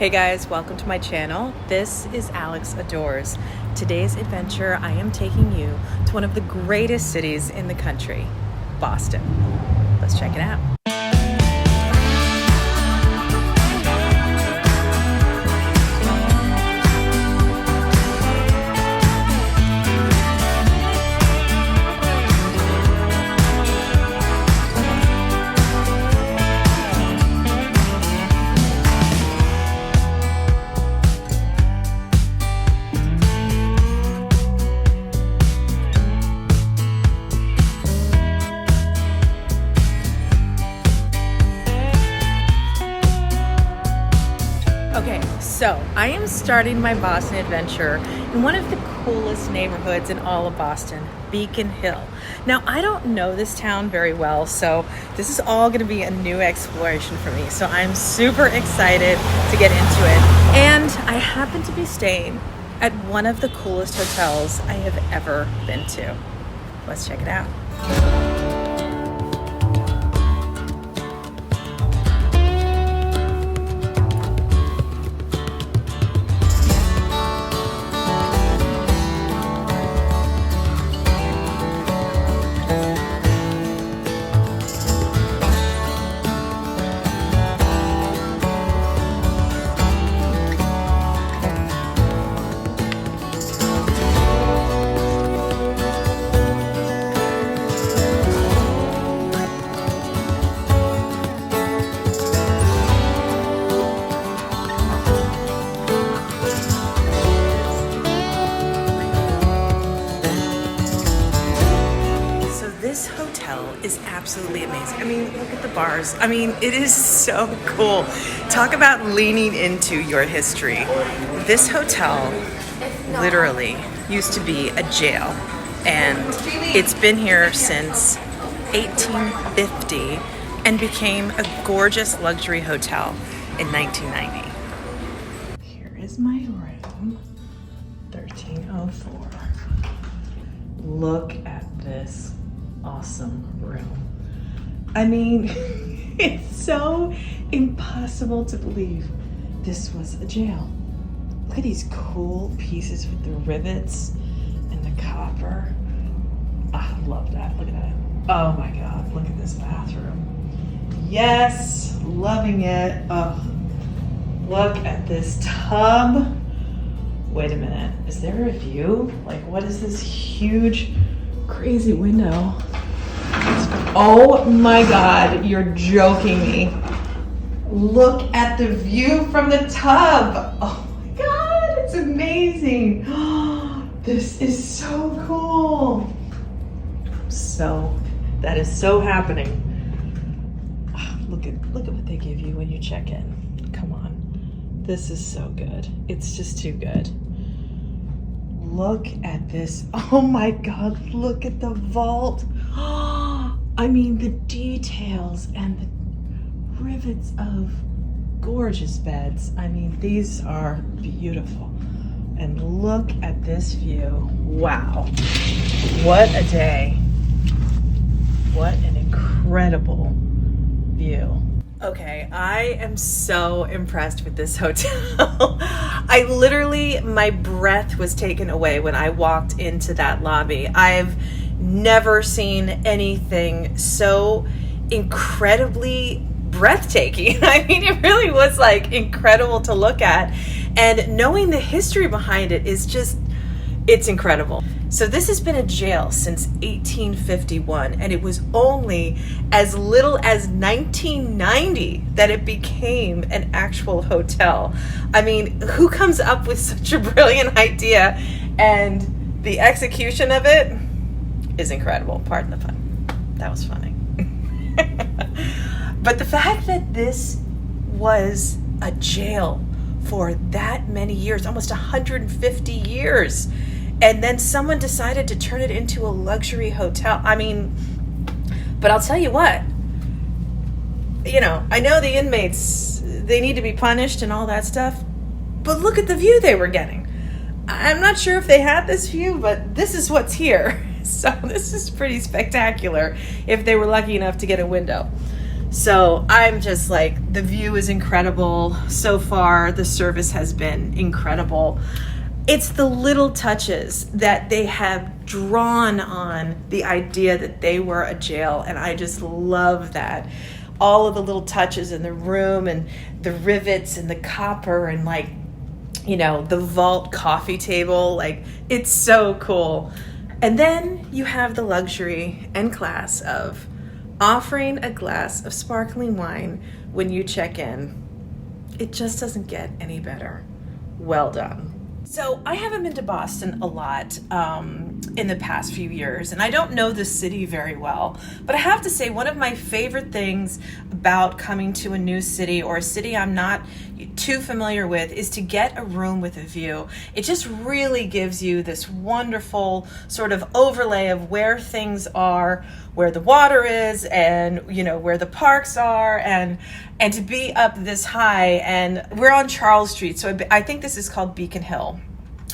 Hey guys, welcome to my channel. This is Alex Adores. Today's adventure, I am taking you to one of the greatest cities in the country, Boston. Let's check it out. Okay, so I am starting my Boston adventure in one of the coolest neighborhoods in all of Boston, Beacon Hill. Now, I don't know this town very well, so this is all going to be a new exploration for me. So I'm super excited to get into it. And I happen to be staying at one of the coolest hotels I have ever been to. Let's check it out. This hotel is absolutely amazing. I mean, look at the bars. I mean, it is so cool. Talk about leaning into your history. This hotel literally used to be a jail, and it's been here since 1850 and became a gorgeous luxury hotel in 1990. Here is my room, 1304. Look at this awesome room. I mean, it's so impossible to believe this was a jail. Look at these cool pieces with the rivets and the copper. I love that. Look at that. Oh my God, look at this bathroom. Yes, loving it. Oh, look at this tub. Wait a minute, is there a view? Like, what is this huge crazy window? Oh my God, you're joking me. Look at the view from the tub. Oh my God, it's amazing. This is so cool. So, that is so happening. Look at what they give you when you check in. Come on. This is so good. It's just too good. Look at this. Oh my God, look at the vault. I mean, the details and the rivets of gorgeous beds. I mean, these are beautiful. And look at this view. Wow. What a day. What an incredible view. Okay, I am so impressed with this hotel. I literally, my breath was taken away when I walked into that lobby. I've never seen anything so incredibly breathtaking. I mean, it really was like incredible to look at. And knowing the history behind it is just, it's incredible. So this has been a jail since 1851, and it was only as little as 1990 that it became an actual hotel. I mean, who comes up with such a brilliant idea? And the execution of it is incredible. Pardon the pun. That was funny. But the fact that this was a jail for that many years, almost 150 years, and then someone decided to turn it into a luxury hotel. I mean, but I'll tell you what, you know, I know the inmates, they need to be punished and all that stuff, but look at the view they were getting. I'm not sure if they had this view, but this is what's here. So this is pretty spectacular if they were lucky enough to get a window. So I'm just like, the view is incredible. So far, the service has been incredible. It's the little touches that they have drawn on the idea that they were a jail, and I just love that. All of the little touches in the room and the rivets and the copper and like, you know, the vault coffee table, like it's so cool. And then you have the luxury and class of offering a glass of sparkling wine when you check in. It just doesn't get any better. Well done. So I haven't been to Boston a lot in the past few years, and I don't know the city very well, but I have to say one of my favorite things about coming to a new city or a city I'm not too familiar with is to get a room with a view. It just really gives you this wonderful sort of overlay of where things are, where the water is, and you know where the parks are, and to be up this high. And we're on Charles Street, so I think this is called Beacon Hill,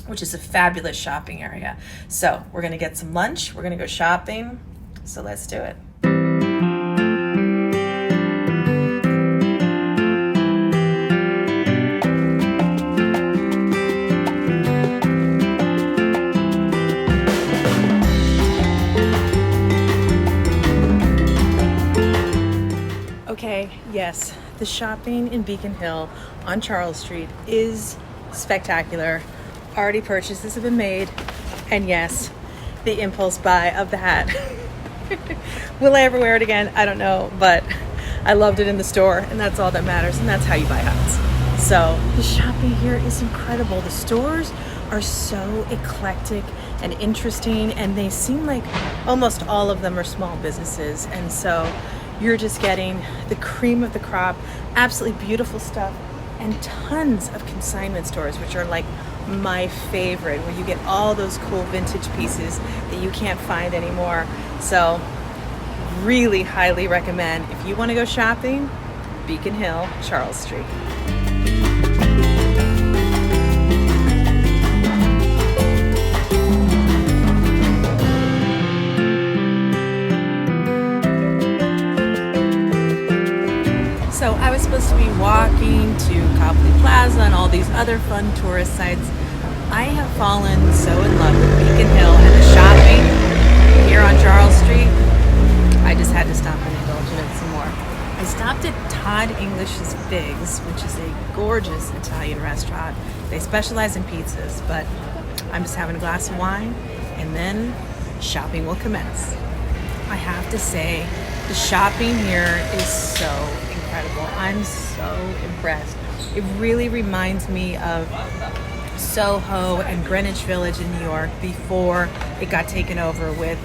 which is a fabulous shopping area. So we're gonna get some lunch, we're gonna go shopping, so let's do it. Okay, yes, the shopping in Beacon Hill on Charles Street is spectacular. Already purchases have been made, and yes, the impulse buy of the hat. Will I ever wear it again? I don't know, but I loved it in the store, and that's all that matters, and that's how you buy hats. So the shopping here is incredible. The stores are so eclectic and interesting, and they seem like almost all of them are small businesses, and so you're just getting the cream of the crop, absolutely beautiful stuff, and tons of consignment stores, which are like my favorite, where you get all those cool vintage pieces that you can't find anymore. So really highly recommend, if you want to go shopping, Beacon Hill, Charles Street. So I was supposed to be walking to Copley Plaza and all these other fun tourist sites. I have fallen so in love with Beacon Hill and the shopping here on Charles Street. I just had to stop and indulge in it some more. I stopped at Todd English's Figs, which is a gorgeous Italian restaurant. They specialize in pizzas, but I'm just having a glass of wine, and then shopping will commence. I have to say, the shopping here is so incredible. I'm so impressed. It really reminds me of Soho and Greenwich Village in New York before it got taken over with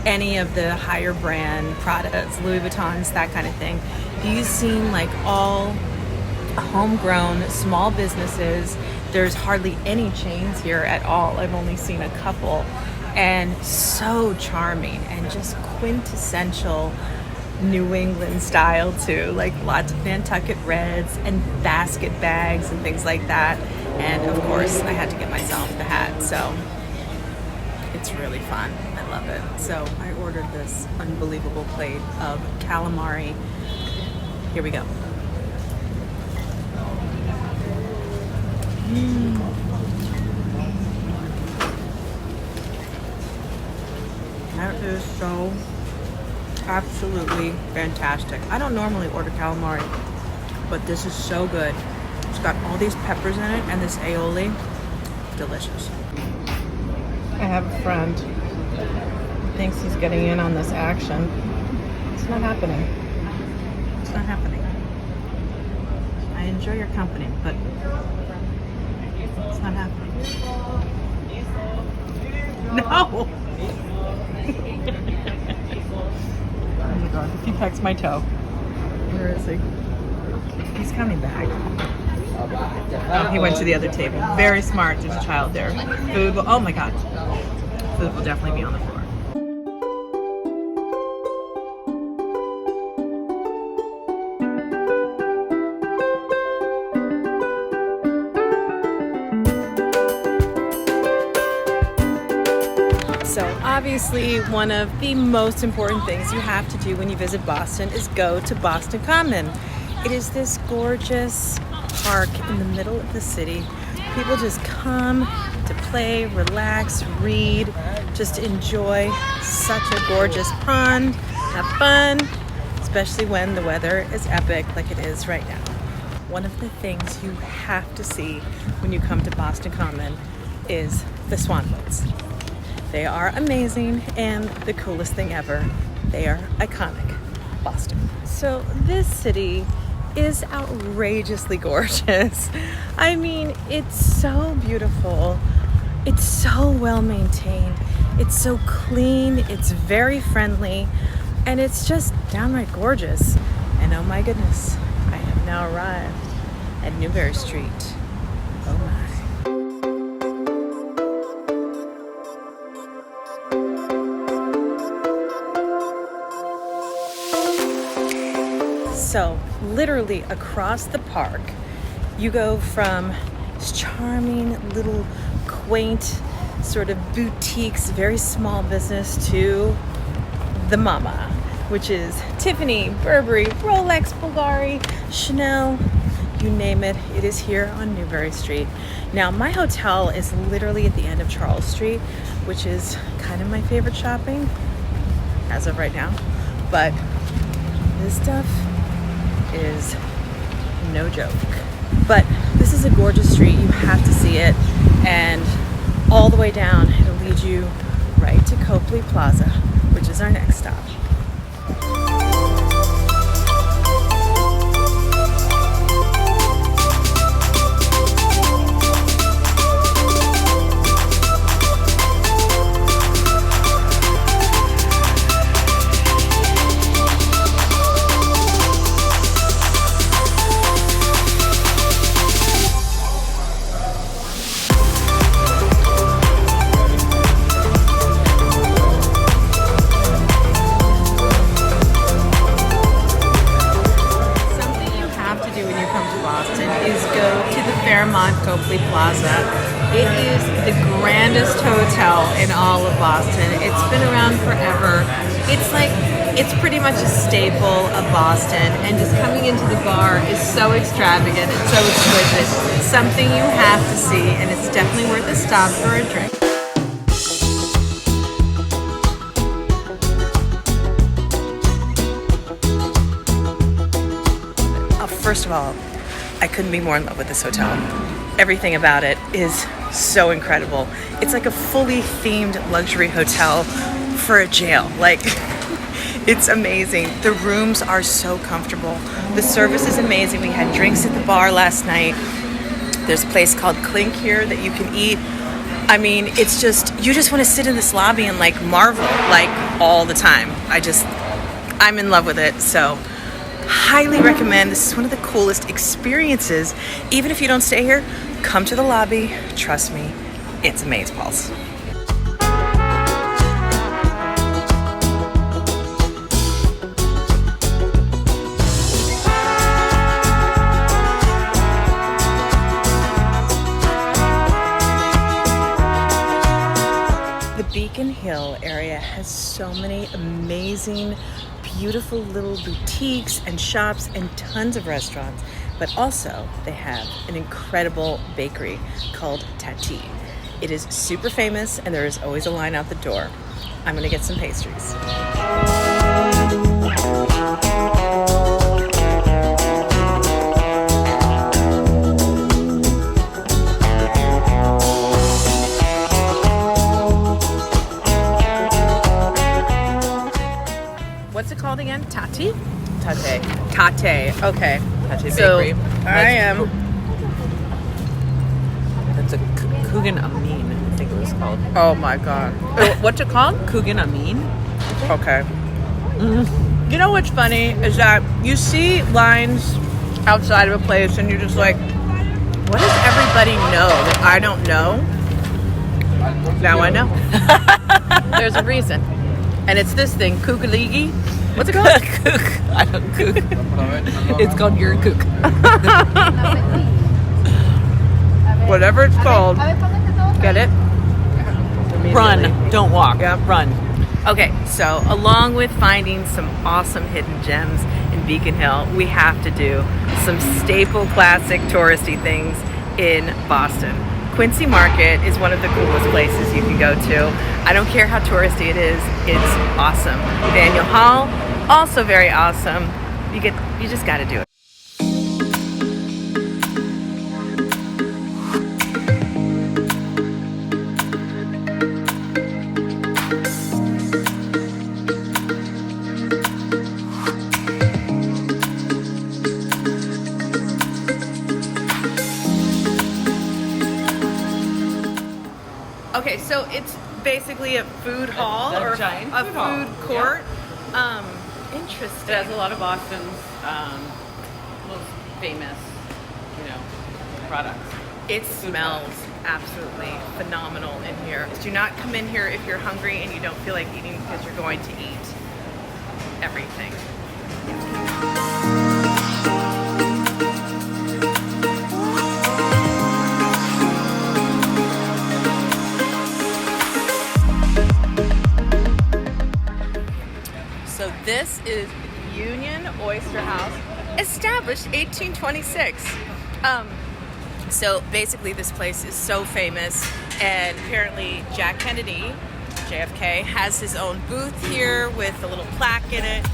any of the higher brand Pradas, Louis Vuittons, that kind of thing. These seem like all homegrown small businesses. There's hardly any chains here at all. I've only seen a couple, and so charming and just quintessential New England style too, like lots of Nantucket Reds and basket bags and things like that. And of course I had to get myself the hat, so it's really fun. I love it. So I ordered this unbelievable plate of calamari. Here we go. That is so absolutely fantastic. I don't normally order calamari, but this is so good. It's got all these peppers in it and this aioli. Delicious. I have a friend who thinks he's getting in on this action. It's not happening. It's not happening. I enjoy your company, but it's not happening. No! Oh my god, he pecks my toe. Where is he? He's coming back. Oh, he went to the other table. Very smart, there's a child there. Food will, oh my god. Food will definitely be on the floor. So obviously one of the most important things you have to do when you visit Boston is go to Boston Common. It is this gorgeous park in the middle of the city. People just come to play, relax, read, just enjoy such a gorgeous pond, have fun, especially when the weather is epic like it is right now. One of the things you have to see when you come to Boston Common is the swan boats. They are amazing, and the coolest thing ever, they are iconic. Boston. So this city is outrageously gorgeous. I mean, it's so beautiful. It's so well maintained. It's so clean. It's very friendly. And it's just downright gorgeous. And oh my goodness, I have now arrived at Newbury Street. Oh my. So literally across the park, you go from this charming little quaint sort of boutiques, very small business, to the Mama, which is Tiffany, Burberry, Rolex, Bulgari, Chanel, you name it. It is here on Newbury Street. Now my hotel is literally at the end of Charles Street, which is kind of my favorite shopping as of right now. But this stuff is no joke. But this is a gorgeous street. You have to see it. And all the way down, it'll lead you right to Copley Plaza, which is our next stop. Fairmont Copley Plaza. It is the grandest hotel in all of Boston. It's been around forever. It's pretty much a staple of Boston, and just coming into the bar is so extravagant and so exquisite. It's something you have to see, and it's definitely worth a stop for a drink. First of all, I couldn't be more in love with this hotel. Everything about it is so incredible. It's like a fully themed luxury hotel for a jail. Like, it's amazing. The rooms are so comfortable. The service is amazing. We had drinks at the bar last night. There's a place called Clink here that you can eat. I mean, it's just, you just want to sit in this lobby and like marvel like all the time. I'm in love with it. So highly recommend. This is one of the coolest experiences. Even if you don't stay here, come to the lobby. Trust me, it's amazeballs. The Beacon Hill area has so many amazing, beautiful little boutiques and shops and tons of restaurants, but also they have an incredible bakery called Tati. It is super famous and there is always a line out the door. I'm gonna get some pastries. What's it called again? Tati? Tate. Tate. Okay. Tate So Bakery. I am. That's a Coogan Amin, I think it was called. Oh my god. What's it called? Coogan Amin. Okay. You know what's funny is that you see lines outside of a place and you're just like, what does everybody know that I don't know? Now I know. There's a reason. And it's this thing, Kookaligi. What's it called? Kook. I don't kook. It's called your kook. Whatever it's called. Get it? immediately. Run, don't walk. Yep. Run. Okay, so along with finding some awesome hidden gems in Beacon Hill, we have to do some staple classic touristy things in Boston. Quincy Market is one of the coolest places you can go to. I don't care how touristy it is, it's awesome. Faneuil Hall, also very awesome. You just gotta do it. Okay, so it's basically a food hall A or giant a food hall. food court. Interesting. It has a lot of Boston's most famous, products. It smells absolutely phenomenal in here. Do not come in here if you're hungry and you don't feel like eating because you're going to eat everything. So this is Union Oyster House, established 1826. So basically this place is so famous, and apparently Jack Kennedy, JFK, has his own booth here with a little plaque in it.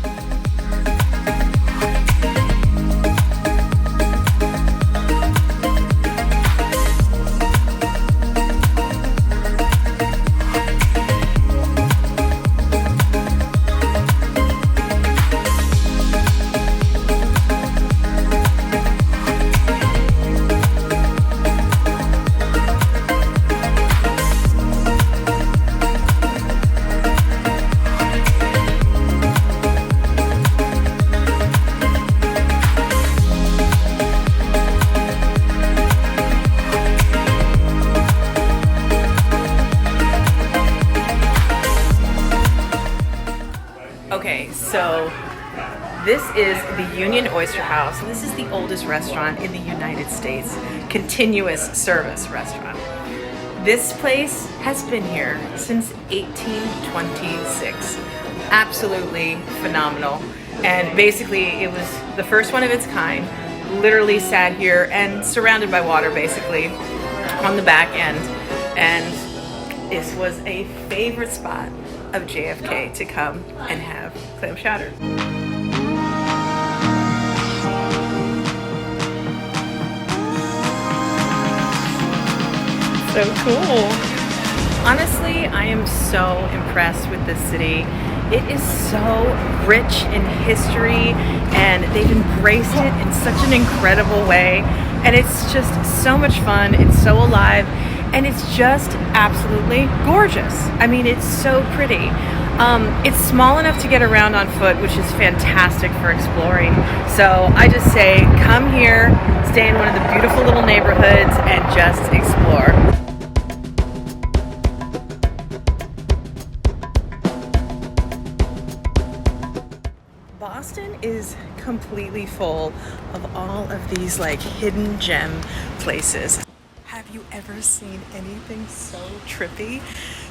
Okay, so this is the Union Oyster House. This is the oldest restaurant in the United States, continuous service restaurant. This place has been here since 1826. Absolutely phenomenal. And basically it was the first one of its kind, literally sat here and surrounded by water basically on the back end. And this was a favorite spot of JFK to come and have clam chowder. So cool. Honestly, I am so impressed with this city. It is so rich in history, and they've embraced it in such an incredible way. And it's just so much fun. It's so alive. And it's just absolutely gorgeous. I mean, it's so pretty. It's small enough to get around on foot, which is fantastic for exploring. So I just say, come here, stay in one of the beautiful little neighborhoods, and just explore. Boston is completely full of all of these like hidden gem places. Have you ever seen anything so trippy?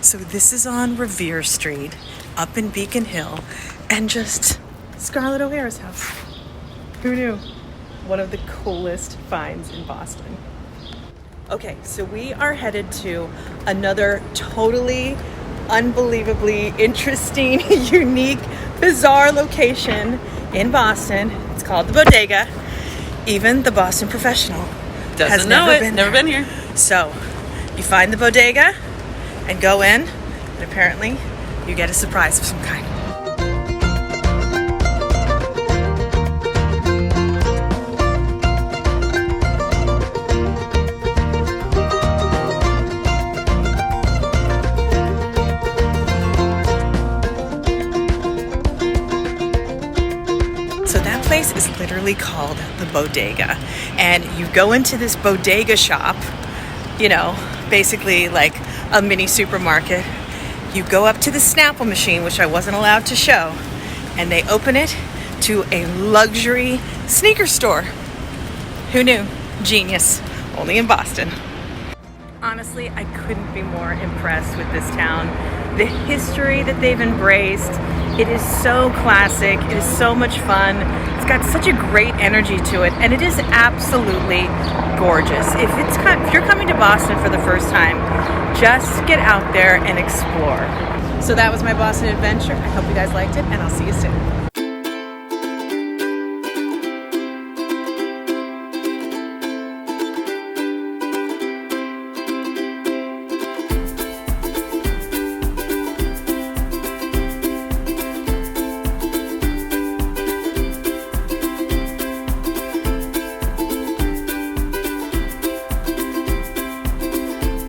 So this is on Revere Street, up in Beacon Hill, and just Scarlett O'Hara's house. Who knew? One of the coolest finds in Boston. Okay, so we are headed to another totally, unbelievably interesting, unique, bizarre location in Boston. It's called the Bodega. Even the Boston professional Doesn't know it. Never been here. So you find the Bodega and go in, and apparently you get a surprise of some kind. So that place is literally called the Bodega, and you go into this bodega shop, you know, basically like a mini supermarket. You go up to the Snapple machine, which I wasn't allowed to show, and they open it to a luxury sneaker store. Who knew? Genius. Only in Boston. Honestly, I couldn't be more impressed with this town. The history that they've embraced, it is so classic, it is so much fun. It's got such a great energy to it, and it is absolutely gorgeous. If you're coming to Boston for the first time, just get out there and explore. So that was my Boston adventure. I hope you guys liked it, and I'll see you soon.